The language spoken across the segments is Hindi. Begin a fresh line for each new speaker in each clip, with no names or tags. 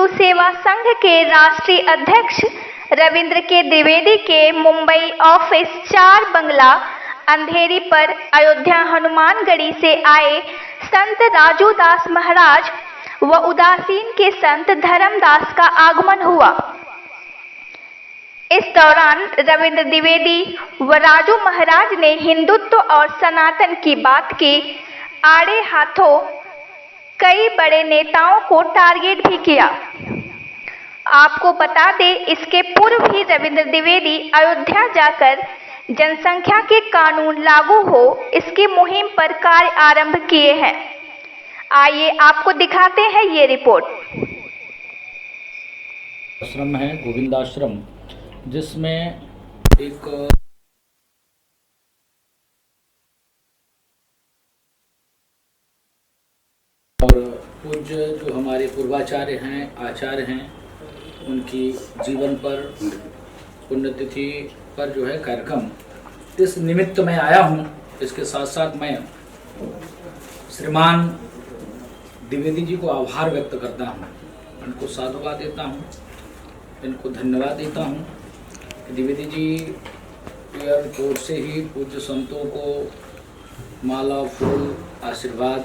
हिंदू सेवा संघ के राष्ट्रीय अध्यक्ष रविंद्र के द्विवेदी के मुंबई ऑफिस 4 बंगला अंधेरी पर अयोध्या हनुमानगढ़ी से आए संत राजू दास महाराज व उदासीन के संत धर्मदास का आगमन हुआ। इस दौरान रविंद्र द्विवेदी व राजू महाराज ने हिंदुत्व और सनातन की बात की। आड़े हाथों कई बड़े नेताओं को टारगेट भी किया। आपको बता दें, इसके पूर्व भी रविंद्र द्विवेदी अयोध्या जाकर जनसंख्या के कानून लागू हो इसकी मुहिम पर कार्य आरंभ किए हैं। आइए आपको दिखाते हैं ये रिपोर्ट।
आश्रम है गोविंदाश्रम, जिसमें एक और पूज्य जो हमारे पूर्वाचार्य हैं, आचार्य हैं, उनकी जीवन पर पुण्यतिथि पर जो है कार्यक्रम, इस निमित्त मैं आया हूँ। इसके साथ साथ मैं श्रीमान द्विवेदी जी को आभार व्यक्त करता हूँ, इनको साधुवाद देता हूँ, इनको धन्यवाद देता हूँ। द्विवेदी जी एयरपोर्ट से ही पूज्य संतों को माला, फूल, आशीर्वाद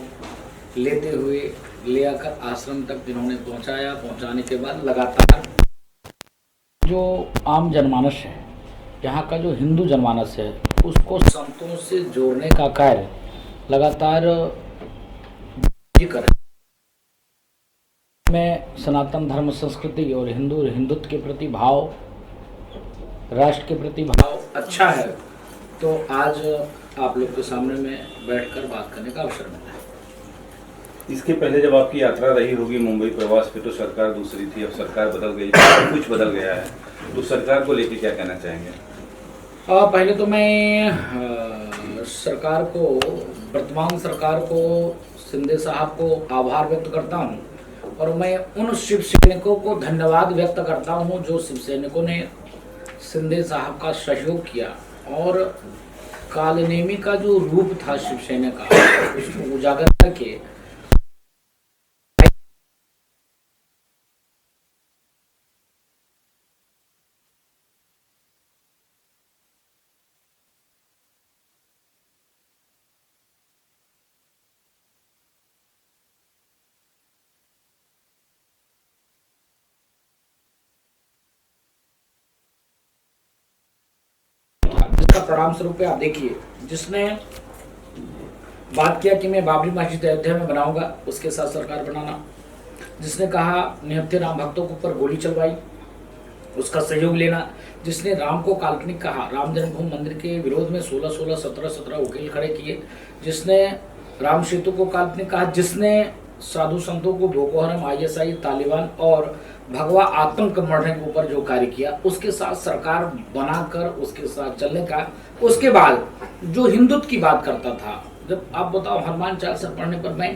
लेते हुए ले आकर आश्रम तक जिन्होंने पहुँचाया, पहुँचाने के बाद लगातार जो आम जनमानस है, यहाँ का जो हिंदू जनमानस है, उसको संतों से जोड़ने का कार्य लगातार कर में सनातन धर्म संस्कृति और हिंदुत्व के प्रति भाव, राष्ट्र के प्रति भाव अच्छा है। तो आज आप लोग के सामने में बैठकर बात करने का अवसर मिला है।
इसके पहले जब आपकी यात्रा रही होगी मुंबई प्रवास पे, तो सरकार दूसरी थी, अब सरकार बदल गई, कुछ बदल गया है, तो सरकार को लेके क्या कहना चाहेंगे?
पहले तो मैं सरकार को, वर्तमान सरकार को, शिंदे साहब को आभार व्यक्त करता हूं और मैं उन शिव सैनिकों को धन्यवाद व्यक्त करता हूं जो शिव सैनिकों ने शिंदे साहब का सहयोग किया और कालनेमी का जो रूप था शिवसेना का, उसको उजागर करके प्रणाम स्वरूप आप देखिए, जिसने बात किया कि मैं बाबरी मस्जिद अयोध्या में बनाऊंगा, उसके साथ सरकार बनाना, जिसने कहा निहत्थे राम भक्तों के ऊपर गोली चलवाई, उसका सहयोग लेना, जिसने राम को काल्पनिक कहा, राम जन्मभूमि मंदिर के विरोध में 16-16, 17-17 वकील खड़े किए, जिसने राम सेतु को काल्पनिक कहा, जिसने साधु संतों को बोको हराम, ISI, तालिबान और भगवा आतंक मरने के ऊपर जो कार्य किया, उसके साथ सरकार बनाकर उसके साथ चलने का। उसके बाद जो हिंदुत्व की बात करता था, जब आप बताओ हनुमान चालीसा पढ़ने पर मैं,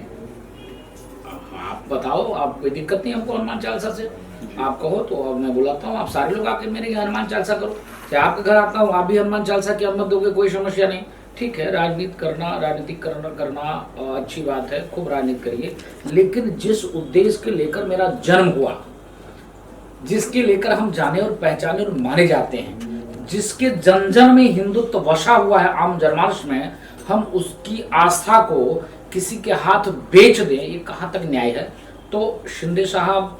आप बताओ, आप कोई दिक्कत नहीं हमको हनुमान चालीसा से, आप कहो तो अब मैं बुलाता हूँ, आप सारे लोग आके मेरे यहाँ हनुमान चालीसा करो, चाहे आपके घर आता हूँ, आप भी हनुमान चालीसा की अनुमति दोगे, कोई समस्या नहीं। ठीक है, राजनीतिक करना अच्छी बात है, खूब राजनीति करिए, लेकिन जिस उद्देश्य के लेकर मेरा जन्म हुआ, जिसके लेकर हम जाने और पहचाने और माने जाते हैं, जिसके जन जन में हिंदुत्व बसा हुआ है आम जनमानस में, हम उसकी आस्था को किसी के हाथ बेच दें, ये कहाँ तक न्याय है? तो शिंदे साहब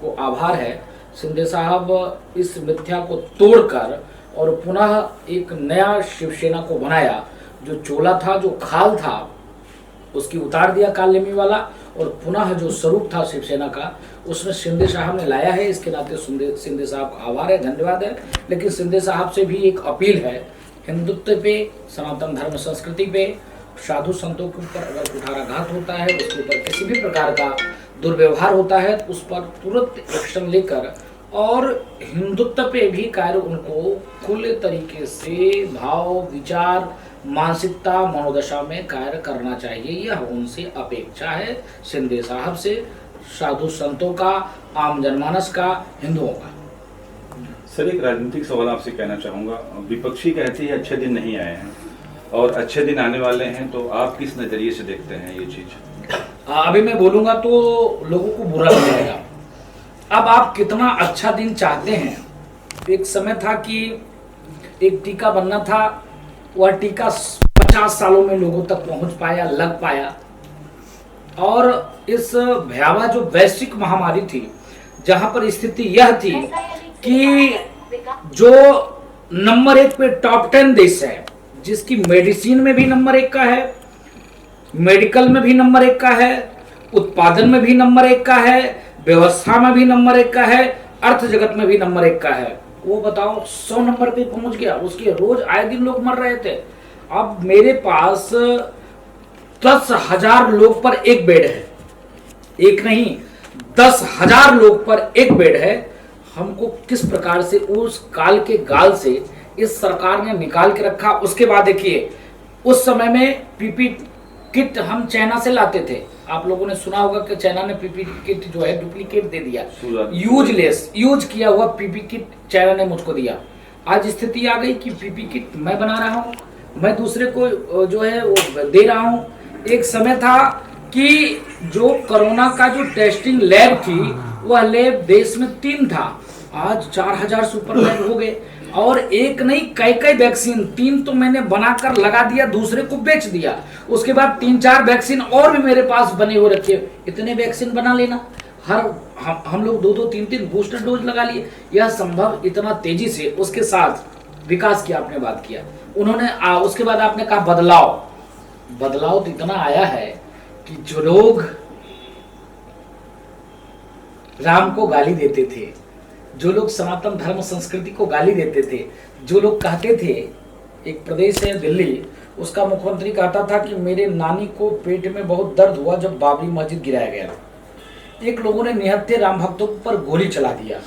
को आभार है। शिंदे साहब इस मिथ्या को तोड़कर और पुनः एक नया शिवसेना को बनाया। जो चोला था, जो खाल था, उसकी उतार दिया कालनेमी वाला, और पुनः जो स्वरूप था शिवसेना का, उसमें शिंदे साहब ने लाया है। इसके नाते शिंदे साहब का आभार है, धन्यवाद है। लेकिन शिंदे साहब से भी एक अपील है, हिंदुत्व पे, सनातन धर्म संस्कृति पे, साधु संतों के ऊपर अगर कुठाराघात होता है, उसके ऊपर किसी भी प्रकार का दुर्व्यवहार होता है, तो उस पर तुरंत एक्शन लेकर और हिंदुत्व पे भी कार्य उनको खुले तरीके से भाव, विचार, मानसिकता, मनोदशा में कार्य करना चाहिए। यह उनसे अपेक्षा है, शिंदे साहब से, साधु संतों का, आम जनमानस का, हिंदुओं का।
सर, एक राजनीतिक सवाल आपसे कहना चाहूँगा। विपक्षी कहती है अच्छे दिन नहीं आए हैं और अच्छे दिन आने वाले हैं, तो आप किस नज़रिए से देखते हैं ये चीज़?
अभी मैं बोलूँगा तो लोगों को बुरा लगेगा, अब आप कितना अच्छा दिन चाहते हैं। एक समय था कि एक टीका बनना था, वह टीका 50 सालों में लोगों तक पहुंच पाया, लग पाया। और इस भयावह जो वैश्विक महामारी थी, जहां पर स्थिति यह थी कि जो नंबर 1 पे टॉप 10 देश है, जिसकी मेडिसिन में भी नंबर 1 का है, मेडिकल में भी नंबर 1 का है, उत्पादन में भी नंबर 1 का है, व्यवस्था में भी नंबर 1 का है, अर्थ जगत में भी नंबर 1 का है, वो बताओ 100 नंबर पे पहुंच गया। उसके रोज आए दिन लोग मर रहे थे। अब मेरे पास 10,000 लोग पर एक बेड है, एक नहीं 10,000 लोग पर एक बेड है। हमको किस प्रकार से उस काल के गाल से इस सरकार ने निकाल के रखा। उसके बाद देखिए, उस समय में पीपी किट हम चाइना से लाते थे। आप लोगों ने सुना होगा कि चाइना ने पीपी किट जो है डुप्लीकेट दे दिया, यूजलेस, यूज किया हुआ पीपी किट चाइना ने मुझको दिया। आज स्थिति आ गई कि पीपी किट मैं बना रहा हूं, मैं दूसरे को जो है वो दे रहा हूं। एक समय था कि जो कोरोना का जो टेस्टिंग लैब थी, वह लैब देश में 3 था, आज 4,000 सुपर लैब हो गए। और एक नहीं कई वैक्सीन, 3 तो मैंने बनाकर लगा दिया, दूसरे को बेच दिया। उसके बाद 3-4 वैक्सीन और भी मेरे पास बने हुए रखे। इतने वैक्सीन बना लेना, हम लोग 2-2, 3-3 बूस्टर डोज लगा लिए। यह संभव इतना तेजी से, उसके साथ विकास की आपने बात किया। उन्होंने उसके बाद आपने कहा बदलाव तो इतना आया है कि जो लोग राम को गाली देते थे, जो लोग सनातन धर्म संस्कृति को गाली देते थे, जो लोग कहते थे, एक प्रदेश है दिल्ली, उसका मुख्यमंत्री कहता था कि मेरे नानी को पेट में बहुत दर्द हुआ जब बाबरी मस्जिद गिराया गया। एक लोगों ने निहत्थे राम भक्तों पर गोली चला दिया।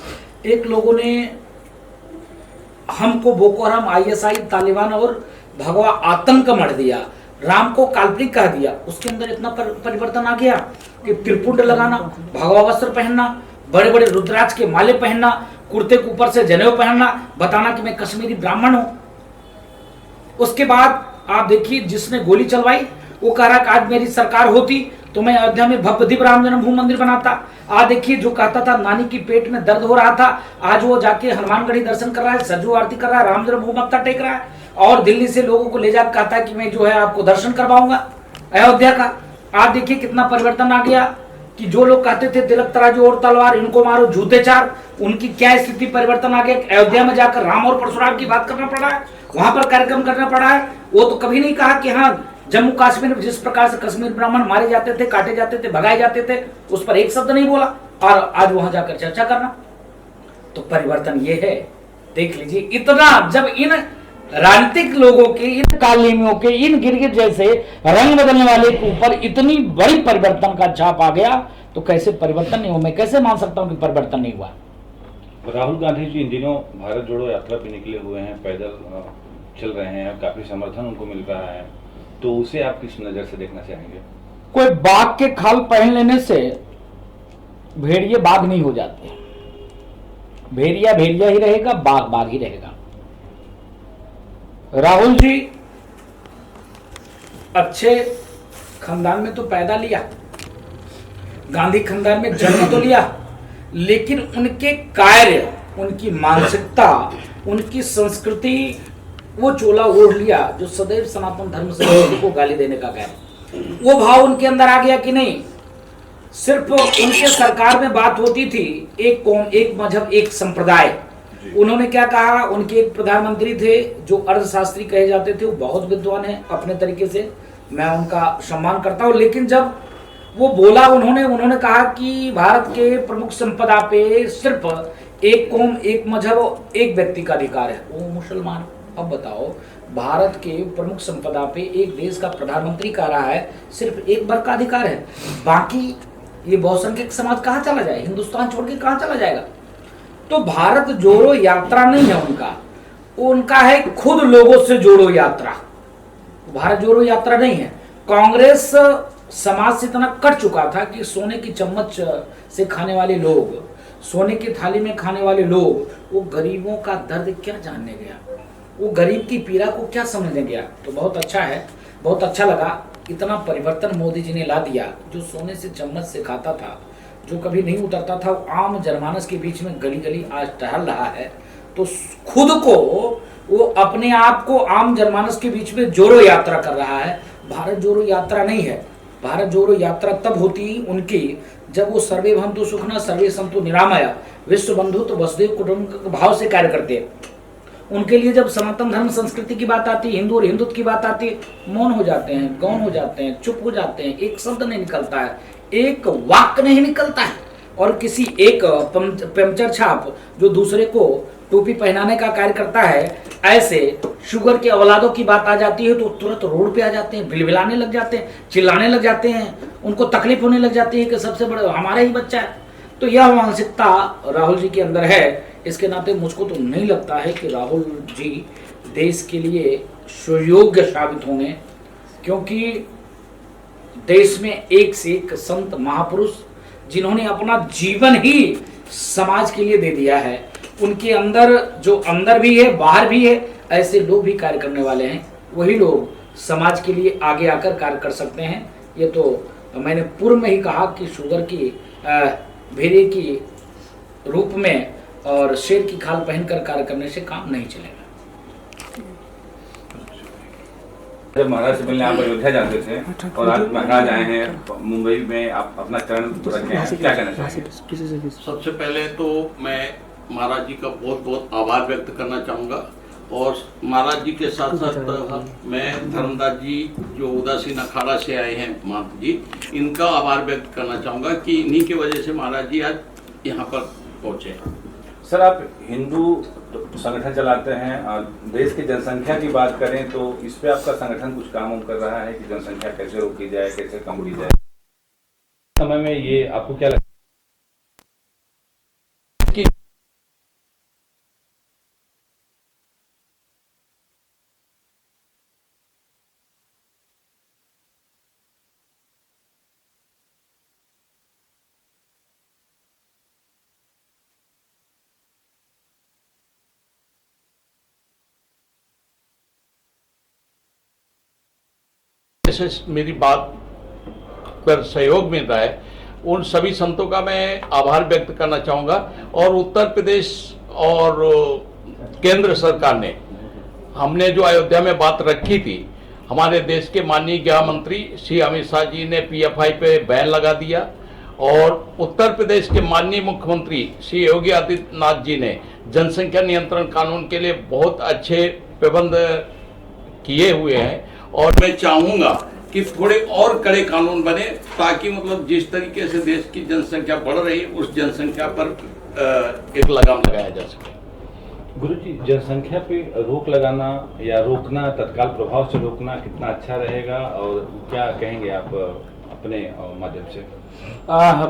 एक लोगों ने हमको बोको हराम, ISI, तालिबान और भगवा आतंक मढ़ दिया। राम को काल्पनिक कह दिया। उसके अंदर इतना परिवर्तन आ गया कि त्रिपुंड लगाना, भगवा वस्त्र पहनना, बड़े बड़े रुद्राक्ष के माले पहनना, कुर्ते के ऊपर से जनेऊ पहनना, बताना कि मैं कश्मीरी ब्राह्मण हूं। उसके बाद आप देखिए, जिसने गोली चलवाई वो कह रहा कि आज मेरी सरकार होती तो मैं अयोध्या में भव्य दिव्य राम जन्मभूमि मंदिर बनाता। आज देखिए, जो कहता था नानी की पेट में दर्द हो रहा था, आज वो जाके हनुमानगढ़ी दर्शन कर रहा है, सरजू आरती कर रहा है, राम जन्मभूमि मत्था टेक रहा है। और दिल्ली से लोगों को ले जाकर कहता है कि मैं जो है आपको दर्शन करवाऊंगा अयोध्या का। आज देखिए कितना परिवर्तन आ गया कि जो लोग कहते थे तिलक तराजू और तलवार, इनको मारो जूते चार, उनकी क्या स्थिति परिवर्तन आ गया। अयोध्या में जाकर राम और परशुराम की बात करना पड़ा है, वहां पर कार्यक्रम करना पड़ा है। वो तो कभी नहीं कहा कि हाँ, जम्मू कश्मीर में जिस प्रकार से कश्मीर ब्राह्मण मारे जाते थे, काटे जाते थे, भगाए जाते थे, उस पर एक शब्द नहीं बोला। और आज वहां जाकर चर्चा करना, तो परिवर्तन ये है। देख लीजिए, इतना जब इन राजनीतिक लोगों के, इन कालीमियों के, इन गिरगिट जैसे रंग बदलने वाले के ऊपर इतनी बड़ी परिवर्तन का छाप आ गया, तो कैसे परिवर्तन नहीं हुआ? मैं कैसे मान सकता हूं कि परिवर्तन नहीं हुआ?
राहुल गांधी जी इन दिनों भारत जोड़ो यात्रा पे निकले हुए हैं, पैदल चल रहे हैं, काफी समर्थन उनको मिल रहा है, तो उसे आप किस नजर से देखना चाहेंगे?
कोई बाघ के खाल पहन लेने से भेड़िए बाघ नहीं हो जाते। भेड़िया भेड़िया ही रहेगा, बाघ बाघ ही रहेगा। राहुल जी अच्छे खानदान में तो पैदा लिया, गांधी खानदान में जन्म तो लिया, लेकिन उनके कार्य, उनकी मानसिकता, उनकी संस्कृति, वो चोला ओढ़ लिया जो सदैव सनातन धर्म संस्कृति को गाली देने का कार्य, वो भाव उनके अंदर आ गया कि नहीं। सिर्फ उनके सरकार में बात होती थी एक कौम, एक मजहब, एक संप्रदाय। उन्होंने क्या कहा, उनके एक प्रधानमंत्री थे जो अर्थशास्त्री कहे जाते थे, वो बहुत विद्वान है अपने तरीके से, मैं उनका सम्मान करता हूं। लेकिन जब वो बोला, उन्होंने कहा कि भारत के प्रमुख संपदा पे सिर्फ एक कौम, एक मजहब, एक व्यक्ति का अधिकार है, वो मुसलमान। अब बताओ, भारत के प्रमुख संपदा पे एक देश का प्रधानमंत्री कह रहा है सिर्फ एक वर्ग का अधिकार है, बाकी ये बहुसंख्यक समाज कहाँ चला जाए? हिंदुस्तान छोड़ के कहाँ चला जाएगा? तो भारत जोड़ो यात्रा नहीं है उनका है खुद लोगों से जोड़ो यात्रा। भारत जोड़ो यात्रा नहीं है। कांग्रेस समाज से इतना कट चुका था कि सोने की चम्मच से खाने वाले लोग, सोने की थाली में खाने वाले लोग, वो गरीबों का दर्द क्या जानने गया, वो गरीब की पीड़ा को क्या समझने गया। तो बहुत अच्छा है, बहुत अच्छा लगा। इतना परिवर्तन मोदी जी ने ला दिया। जो सोने से चम्मच से खाता था, जो कभी नहीं उतरता था, वो आम जनमानस के बीच में गली गली आज टहल रहा है। तो खुद को वो अपने आप को आम जनमानस के बीच में जोड़ो यात्रा कर रहा है। भारत जोड़ो यात्रा नहीं है। भारत जोड़ो यात्रा तब होती उनकी जब वो सर्वे भवन्तु सुखिनः सर्वे सन्तु निरामया विश्व बंधु तो वसुधैव कुटुंबकम भाव से कार्य करते हैं। उनके लिए जब सनातन धर्म संस्कृति की बात आती है, हिंदू और हिंदुत्व की बात आती है, मौन हो जाते हैं, गौन हो जाते हैं, चुप हो जाते हैं, एक शब्द नहीं निकलता है, एक वाक्य नहीं निकलता है। और किसी एक पंचर छाप जो दूसरे को टोपी पहनाने का कार्य करता है, ऐसे शुगर के औलादों की बात आ जाती है तो तुरंत रोड पे आ जाते हैं, बिलबिलाने लग जाते हैं, चिल्लाने लग जाते हैं, उनको तकलीफ होने लग जाती है कि सबसे बड़ा हमारा ही बच्चा है। तो यह मानसिकता राहुल जी के अंदर है। इसके नाते मुझको तो नहीं लगता है कि राहुल जी देश के लिए सुयोग्य साबित होंगे, क्योंकि देश में एक से एक संत महापुरुष जिन्होंने अपना जीवन ही समाज के लिए दे दिया है, उनके अंदर जो अंदर भी है बाहर भी है, ऐसे लोग भी कार्य करने वाले हैं। वही लोग समाज के लिए आगे आकर कार्य कर सकते हैं। ये तो मैंने पूर्व में ही कहा कि शुगर की भेड़े की रूप में और शेर की खाल पहनकर कार्य करने से काम नहीं चलेगा।
जब महाराज से मिलने आप अयोध्या जाते थे और आज महाराज आए हैं मुंबई में, आप अपना चरण रखे हैं, क्या कहना चाहेंगे?
सबसे पहले तो मैं महाराज जी का बहुत बहुत आभार व्यक्त करना चाहूँगा, और महाराज जी के साथ साथ मैं धर्मदास जी जो उदासीन अखाड़ा से आए हैं महंत जी, इनका आभार व्यक्त करना चाहूँगा कि इन्हीं की वजह से महाराज जी आज यहाँ पर पहुँचे।
सर, आप हिंदू संगठन चलाते हैं और देश की जनसंख्या की बात करें तो इस पे आपका संगठन कुछ काम कर रहा है कि जनसंख्या कैसे रोकी जाए, कैसे कम की जाए? समय में ये आपको क्या लगता है?
जैसे मेरी बात पर सहयोग मिल रहा है, उन सभी संतों का मैं आभार व्यक्त करना चाहूँगा। और उत्तर प्रदेश और केंद्र सरकार ने, हमने जो अयोध्या में बात रखी थी, हमारे देश के माननीय गृह मंत्री श्री अमित शाह जी ने पीएफआई पे बैन लगा दिया, और उत्तर प्रदेश के माननीय मुख्यमंत्री श्री योगी आदित्यनाथ जी ने जनसंख्या नियंत्रण कानून के लिए बहुत अच्छे प्रबंध किए हुए हैं। और मैं चाहूँगा कि थोड़े और कड़े कानून बने, ताकि मतलब जिस तरीके से देश की जनसंख्या बढ़ रही है उस जनसंख्या पर एक लगाम लगाया जा सके।
गुरुजी, जनसंख्या पे रोक लगाना या रोकना, तत्काल प्रभाव से रोकना कितना अच्छा रहेगा, और क्या कहेंगे आप अपने माध्यम से?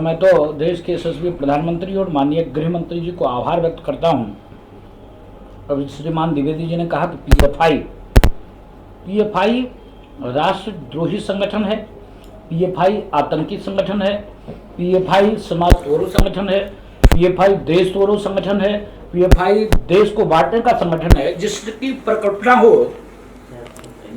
मैं तो देश के यशस्वी प्रधानमंत्री और माननीय गृह मंत्री जी को आभार व्यक्त करता हूँ। अभी श्रीमान द्विवेदी जी ने कहा कि पीएफआई राष्ट्रद्रोही संगठन है, पीएफआई आतंकी संगठन है, पीएफआई समाज तोड़ो संगठन है, पीएफआई देश तोड़ो संगठन है, पीएफआई देश को बांटने का संगठन है, जिसकी परिकल्पना हो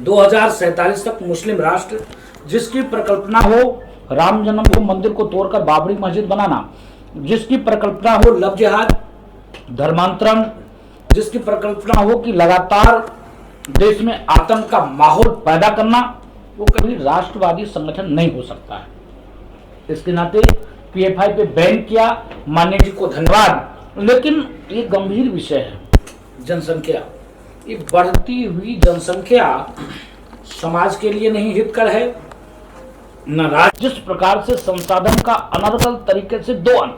2047 तक मुस्लिम राष्ट्र, जिसकी परिकल्पना हो राम जन्मभूमि मंदिर को तोड़कर बाबरी मस्जिद बनाना, जिसकी परिकल्पना हो लव जिहाद, धर्मांतरण, जिसकी परिकल्पना हो कि लगातार देश में आतंक का माहौल पैदा करना, वो कभी राष्ट्रवादी संगठन नहीं हो सकता है। इसके नाते पीएफआई पे बैन किया, माननीय जी को धन्यवाद। लेकिन ये गंभीर विषय है, जनसंख्या, ये बढ़ती हुई जनसंख्या समाज के लिए नहीं हितकर है, न राज्य। जिस प्रकार से संसाधन का अनर्गल तरीके से दोहन,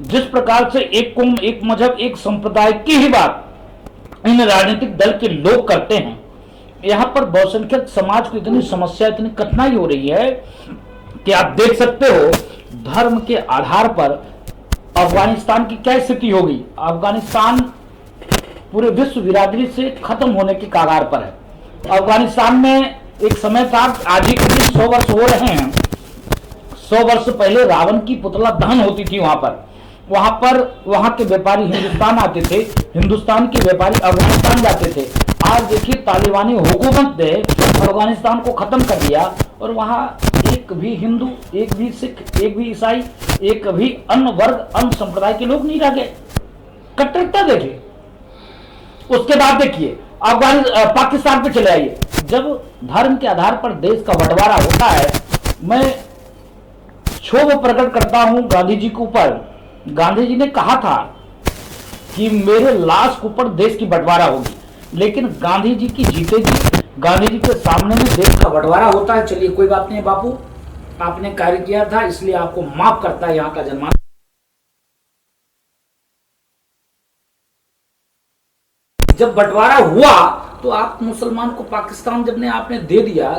जिस प्रकार से एक कौम, एक मजहब, एक संप्रदाय की ही बात इन राजनीतिक दल के लोग करते हैं, यहाँ पर बहुसंख्यक समाज को इतनी समस्या, इतनी कठिनाई हो रही है कि आप देख सकते हो धर्म के आधार पर अफगानिस्तान की क्या स्थिति होगी। अफगानिस्तान पूरे विश्व बिरादरी से खत्म होने के कगार पर है। अफगानिस्तान में एक समय था, आज ही के दिन 100 वर्ष हो रहे हैं, 100 वर्ष पहले रावण की पुतला दहन होती थी वहां पर वहां के व्यापारी हिंदुस्तान आते थे, हिंदुस्तान के व्यापारी अफगानिस्तान जाते थे। आज देखिए तालिबानी हुकूमत ने अफगानिस्तान को खत्म कर दिया और वहां एक
एक भी हिंदू, एक भी सिख, एक भी ईसाई, एक भी अन्य वर्ग, अन्य संप्रदाय के लोग नहीं रह गए। कट्टरता देखिए। उसके बाद देखिए पाकिस्तान पे चले आइए। जब धर्म के आधार पर देश का बंटवारा होता है, मैं क्षोभ प्रकट करता हूं गांधी जी के ऊपर। गांधी जी ने कहा था कि मेरे लाश के ऊपर देश की बंटवारा होगी, लेकिन गांधी जी की जीते जी गांधी जी के सामने में देश
का बंटवारा होता है। चलिए कोई बात नहीं बापू, आपने कार्य किया था इसलिए आपको माफ करता है यहाँ का जनमान। जब बंटवारा हुआ तो आप मुसलमान को पाकिस्तान जब ने आपने दे दिया,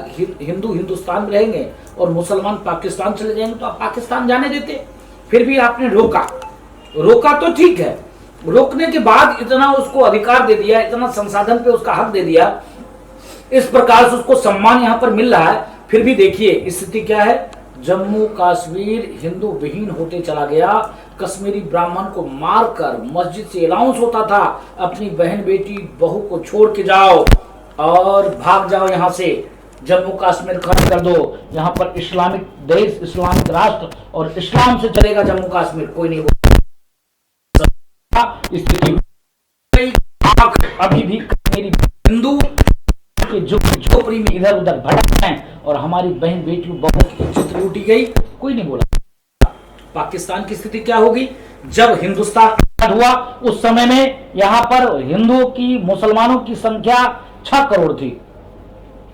हिंदू हिंदुस्तान में रहेंगे और मुसलमान पाकिस्तान चले जाएंगे, तो आप पाकिस्तान जाने देते? फिर भी आपने रोका तो ठीक है, रोकने के बाद इतना उसको अधिकार दे दिया, इतना संसाधन पे उसका हक दे दिया, इस प्रकार से उसको सम्मान यहाँ पर मिल रहा है, फिर भी देखिए स्थिति क्या है। जम्मू कश्मीर हिंदू विहीन होते चला गया। कश्मीरी ब्राह्मण को मारकर मस्जिद से अनाउंस होता था, अपनी बहन बेटी बहू को छोड़ के जाओ और भाग जाओ यहाँ से, जम्मू कश्मीर खत्म कर दो, यहाँ पर इस्लामिक देश, इस्लामिक राष्ट्र और इस्लाम से चलेगा जम्मू कश्मीर। कोई नहीं स्थिति अभी भी मेरी हिंदू के झोपड़ी में इधर उधर भटक हैं और हमारी बहन बेटियों बहू की इज्जत लूटी गई, कोई नहीं बोला। पाकिस्तान की स्थिति क्या होगी? जब हिंदुस्तान हुआ उस समय में यहाँ पर हिंदुओं की, मुसलमानों की संख्या 6 करोड़ थी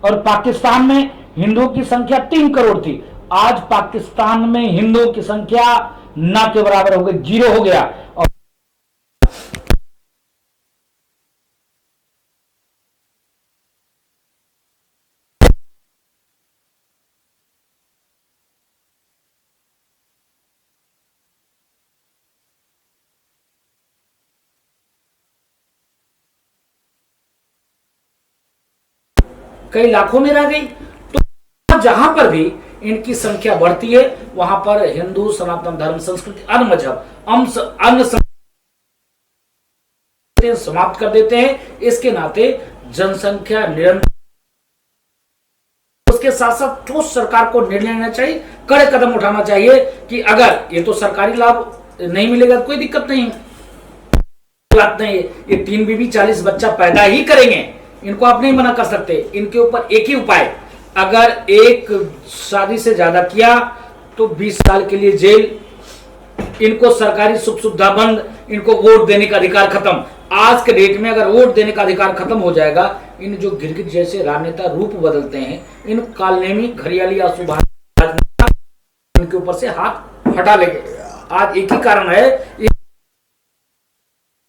और पाकिस्तान में हिंदुओं की संख्या 3 करोड़ थी। आज पाकिस्तान में हिंदुओं की संख्या ना के बराबर हो गई, 0 हो गया। और कई लाखों में रह गई। तो जहां पर भी इनकी संख्या बढ़ती है वहां पर हिंदू, सनातन धर्म, संस्कृति, अन्य मजहब, अन्य समाप्त कर देते हैं। इसके नाते जनसंख्या निरंतर, उसके साथ साथ ठोस सरकार को निर्णय लेना चाहिए, कड़े कदम उठाना चाहिए कि अगर ये तो सरकारी लाभ नहीं मिलेगा कोई दिक्कत नहीं है, बात नहीं है, ये 3 बीबी 40 बच्चा पैदा ही करेंगे, इनको आप नहीं मना कर सकते। इनके ऊपर एक ही उपाय, अगर एक शादी से ज्यादा किया तो 20 साल के लिए जेल, इनको सरकारी सुख सुविधा बंद, इनको वोट देने का अधिकार खत्म। आज के डेट में अगर वोट देने का अधिकार खत्म हो जाएगा, इन जो गिरगिट जैसे राजनेता रूप बदलते हैं, इन कालनेमी घड़ियाली या सुभाष इनके ऊपर से हाथ हटा लेंगे। आज एक ही कारण है,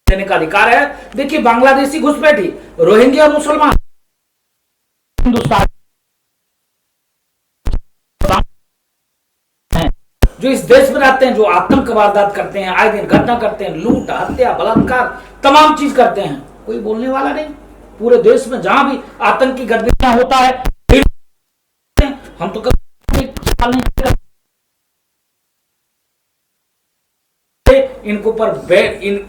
देने का अधिकार है। देखिए बांग्लादेशी घुसपैठी, रोहिंग्या मुसलमान, हिंदुस्तान जो इस देश में रहते हैं, जो आतंक वारदात करते हैं, आए दिन घटना करते हैं, लूट, हत्या, बलात्कार, तमाम चीज करते हैं, कोई बोलने वाला नहीं। पूरे देश में जहां भी आतंकी गतिविधियां होता है, हम तो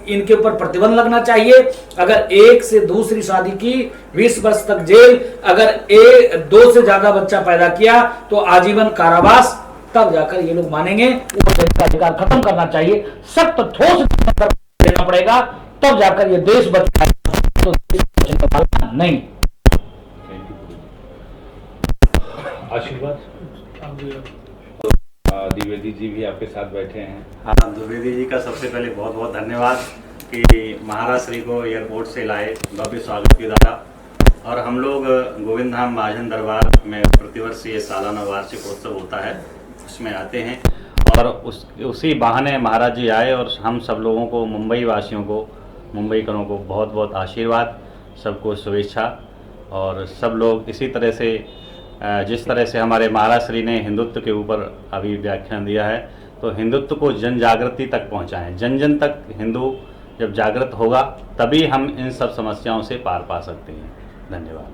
इनके ऊपर प्रतिबंध लगना चाहिए। अगर एक से दूसरी शादी की 20 वर्ष तक जेल, अगर 2 से ज्यादा बच्चा पैदा किया तो आजीवन कारावास, तब जाकर ये लोग मानेंगे। अधिकार खत्म करना चाहिए, सख्त ठोस देना पड़ेगा, तब जाकर ये देश बचेगा, तो नहीं।
आशीर्वाद द्विवेदी जी भी आपके साथ बैठे हैं।
हाँ, द्विवेदी जी का सबसे पहले बहुत बहुत धन्यवाद कि महाराज श्री को एयरपोर्ट से लाए, भव्य स्वागत की द्वारा। और हम लोग गोविंद धाम महाजन दरबार में प्रतिवर्ष ये सालाना वार्षिक उत्सव होता है, उसमें आते हैं और उसी बहाने महाराज जी आए और हम सब लोगों को, मुंबई वासियों को, मुंबईकरों को बहुत बहुत आशीर्वाद, सबको शुभेच्छा। और सब लोग इसी तरह से, जिस तरह से हमारे महाराज श्री ने हिंदुत्व के ऊपर अभी व्याख्यान दिया है, तो हिंदुत्व को जन जागृति तक पहुंचाएं। जन जन तक हिंदू जब जागृत होगा तभी हम इन सब समस्याओं से पार पा सकते हैं। धन्यवाद।